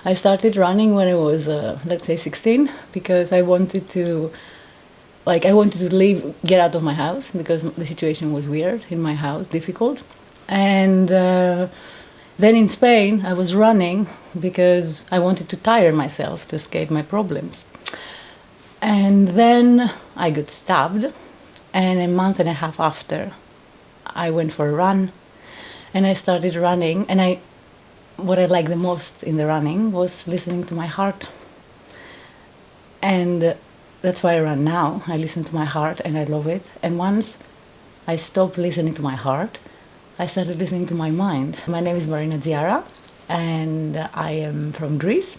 I started running when I was, let's say, 16, because I wanted to leave, get out of my house, because the situation was weird in my house, difficult. And then in Spain, I was running because I wanted to tire myself to escape my problems. And then I got stabbed, and a month and a half after, I went for a run, and I started running, and what I liked the most in the running was listening to my heart. And that's why I run now. I listen to my heart, and I love it. And once I stopped listening to my heart, I started listening to my mind. My name is Marina Tziara, and I am from Greece.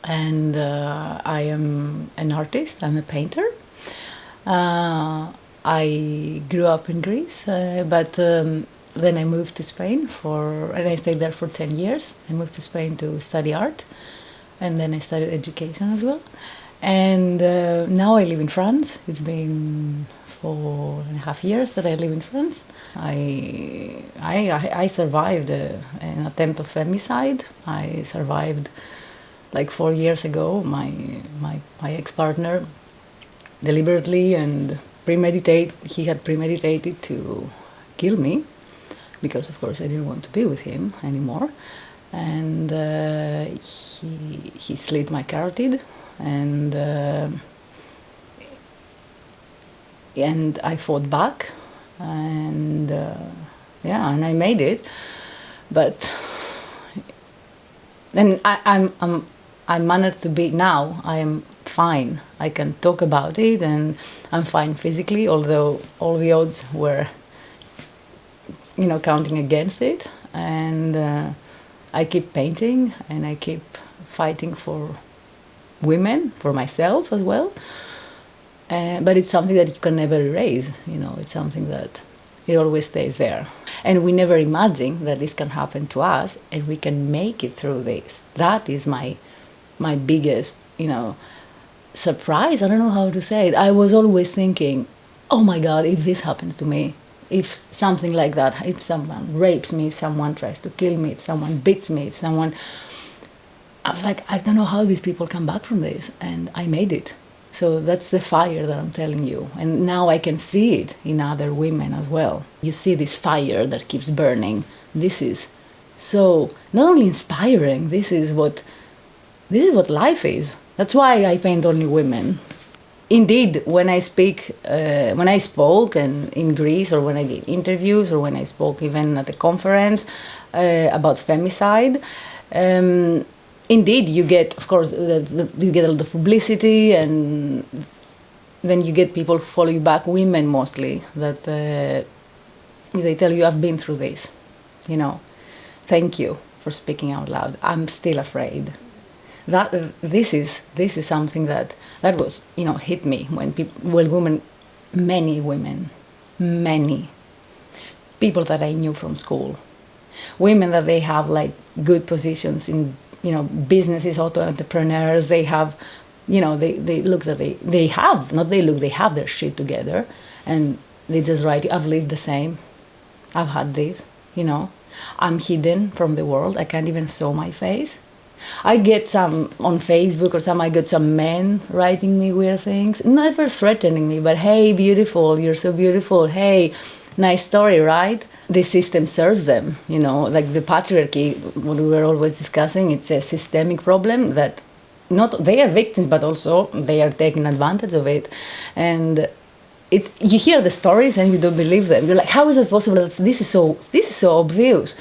And I am an artist. I'm a painter. I grew up in Greece, but then I moved to Spain and I stayed there for 10 years. I moved to Spain to study art, and then I studied education as well. And now I live in France. It's been 4.5 years that I live in France. I survived an attempt of femicide. I survived like 4 years ago. My ex-partner deliberately and he had premeditated to kill me, because of course I didn't want to be with him anymore. And he slit my carotid, and I fought back, and and I made it. But then I managed to be, now I am fine. I can talk about it, and I'm fine physically, although all the odds were, counting against it. And I keep painting, and I keep fighting for women, for myself as well. But it's something that you can never erase. It's something that it always stays there. And we never imagine that this can happen to us, and we can make it through this. That is my biggest, surprise. I don't know how to say it. I was always thinking, oh my God, if this happens to me, if something like that, if someone rapes me, if someone tries to kill me, if someone beats me, I was like, I don't know how these people come back from this, and I made it. So that's the fire that I'm telling you. And now I can see it in other women as well. You see this fire that keeps burning. This is so not only inspiring, this is what life is. That's why I paint only women. Indeed, when I spoke and in Greece, or when I did interviews, or when I spoke even at a conference about femicide, indeed, you get, of course, you get a lot of publicity, and then you get people who follow you back, women mostly, that they tell you, I've been through this, thank you for speaking out loud. I'm still afraid. That this is something that was, hit me when many women, many people that I knew from school, women that they have like good positions in, businesses, auto entrepreneurs, they have, they have their shit together, and they just write, I've lived the same, I've had this, I'm hidden from the world, I can't even show my face. I get some on Facebook I get some men writing me weird things, never threatening me, but hey, beautiful, you're so beautiful, hey, nice story, right? The system serves them, like the patriarchy, what we were always discussing, it's a systemic problem that they are victims, but also they are taking advantage of it. And you hear the stories and you don't believe them. You're like, how is it possible? This is so obvious,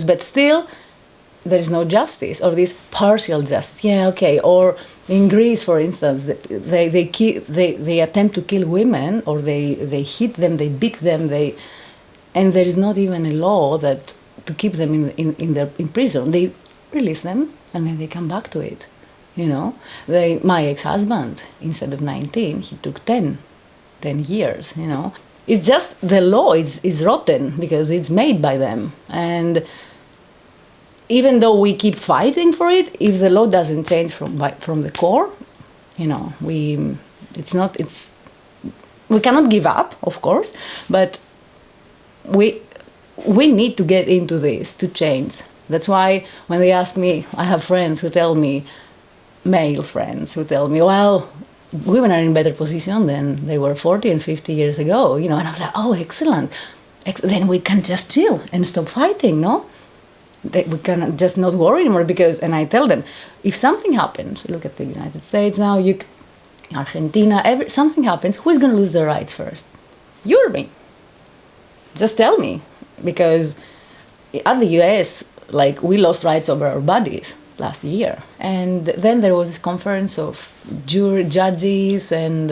but still there is no justice, or this partial justice. Yeah, okay. Or in Greece, for instance, they attempt to kill women, or they hit them, they beat them, and there is not even a law that to keep them in prison. They release them, and then they come back to it. My ex-husband, instead of 19, he took 10 years. It's just the law is rotten because it's made by them. And even though we keep fighting for it, if the law doesn't change from the core, we cannot give up, of course, but we need to get into this to change That's why when they ask me, I have friends who tell me, male friends who tell me, well, women are in better position than they were 40 and 50 years ago, and I'm like, oh, excellent. Then we can just chill and stop fighting, no? We can just not worry anymore and I tell them, if something happens, look at the United States now, Argentina, something happens, who is going to lose their rights first? You or me? Just tell me, because at the US, we lost rights over our bodies last year, and then there was this conference of judges and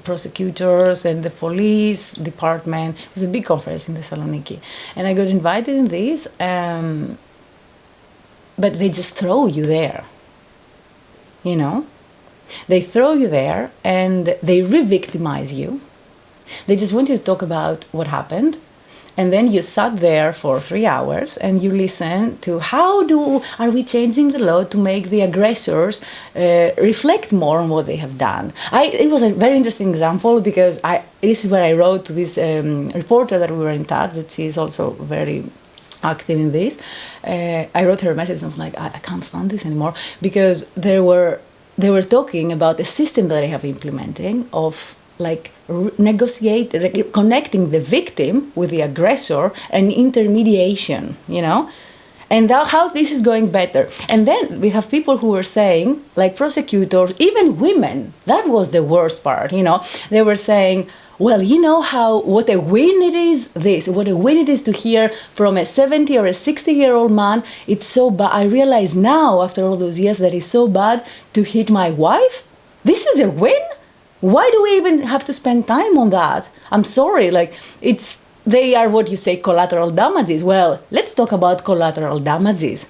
prosecutors and the police department. It was a big conference in Thessaloniki, and I got invited in this, but they just throw you there, They throw you there and they re-victimize you. They just want you to talk about what happened. And then you sat there for 3 hours and you listen to are we changing the law to make the aggressors reflect more on what they have done. It was a very interesting example because this is where I wrote to this reporter that we were in touch, that she is also very active in this. I wrote her a message, and I'm like, I can't stand this anymore, because they were talking about a system that I have implementing of connecting the victim with the aggressor and intermediation, and how this is going better. And then we have people who were saying, prosecutors, even women, that was the worst part, they were saying, well, what a win it is, what a win it is to hear from a 70 or a 60-year-old man, it's so bad. I realize now, after all those years, that it's so bad to hit my wife. This is a win? Why do we even have to spend time on that? I'm sorry, they are what you say collateral damages. Well, let's talk about collateral damages.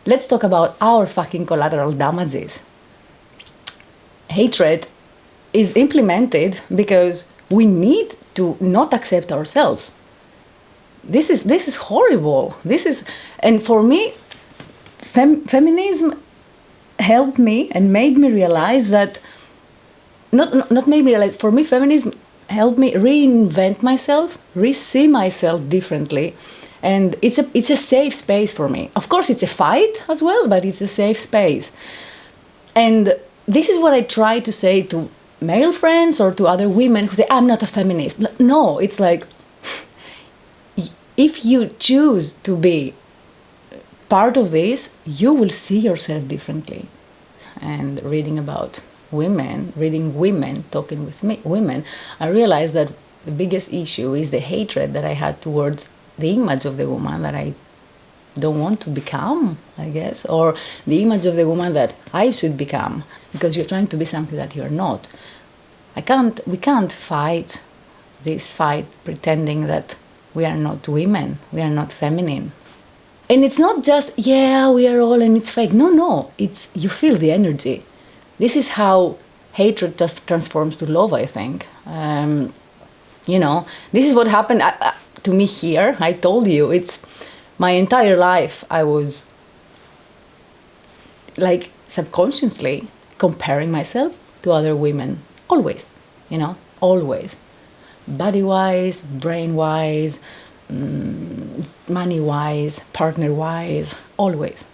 Let's talk about our fucking collateral damages. Hatred is implemented because we need to not accept ourselves. This is horrible. And for me, feminism helped me and made me realize that. Not made me realize. For me, feminism helped me reinvent myself, re-see myself differently, and it's a safe space for me. Of course, it's a fight as well, but it's a safe space. And this is what I try to say to male friends or to other women who say, I'm not a feminist. No, it's if you choose to be part of this, you will see yourself differently. And reading women, talking with women, I realized that the biggest issue is the hatred that I had towards the image of the woman that I don't want to become, I guess, or the image of the woman that I should become, because you're trying to be something that you're not. We can't fight this fight pretending that we are not women, we are not feminine. And it's not just, we are all and it's fake. No, you feel the energy. This is how hatred just transforms to love, I think. This is what happened to me here. I told you, it's my entire life I was subconsciously comparing myself to other women. Always, always. Body-wise, brain-wise, money-wise, partner-wise, always.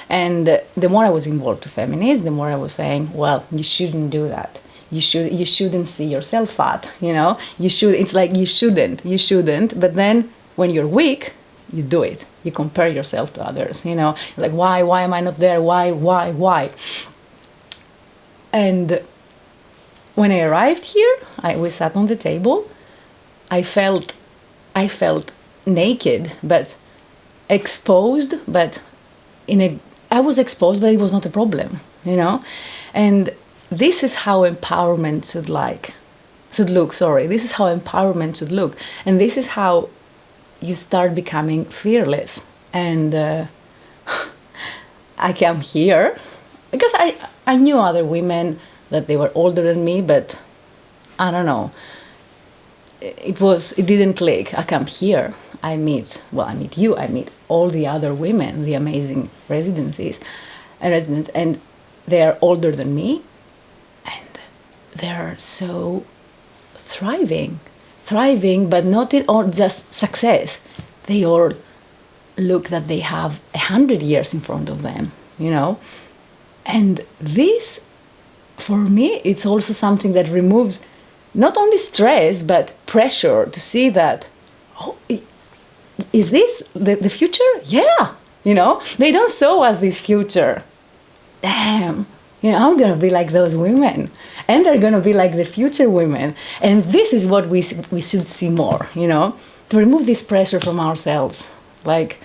And the more I was involved to feminism, the more I was saying, well, you shouldn't do that. You shouldn't see yourself fat, You shouldn't. But then when you're weak, you do it. You compare yourself to others, why am I not there? Why? And when I arrived here, we sat on the table. I felt naked, but exposed, but I was exposed, but it was not a problem, And this is how empowerment should look. This is how empowerment should look. And this is how you start becoming fearless. And I came here because I knew other women that they were older than me, but I don't know. It didn't click. I come here. I meet you. I meet all the other women, the amazing residents, and they are older than me, and they are so thriving, but not in all just success. They are look that they have 100 years in front of them, you know. And this, for me, it's also something that removes not only stress, but pressure to see that, oh, is this the future? Yeah, you know, they don't show us this future. Damn, you know, I'm gonna be like those women, and they're gonna be like the future women. And this is what we should see more, you know, to remove this pressure from ourselves. Like,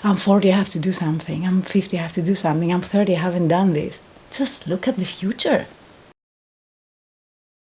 I'm 40, I have to do something. I'm 50, I have to do something. I'm 30, I haven't done this. Just look at the future.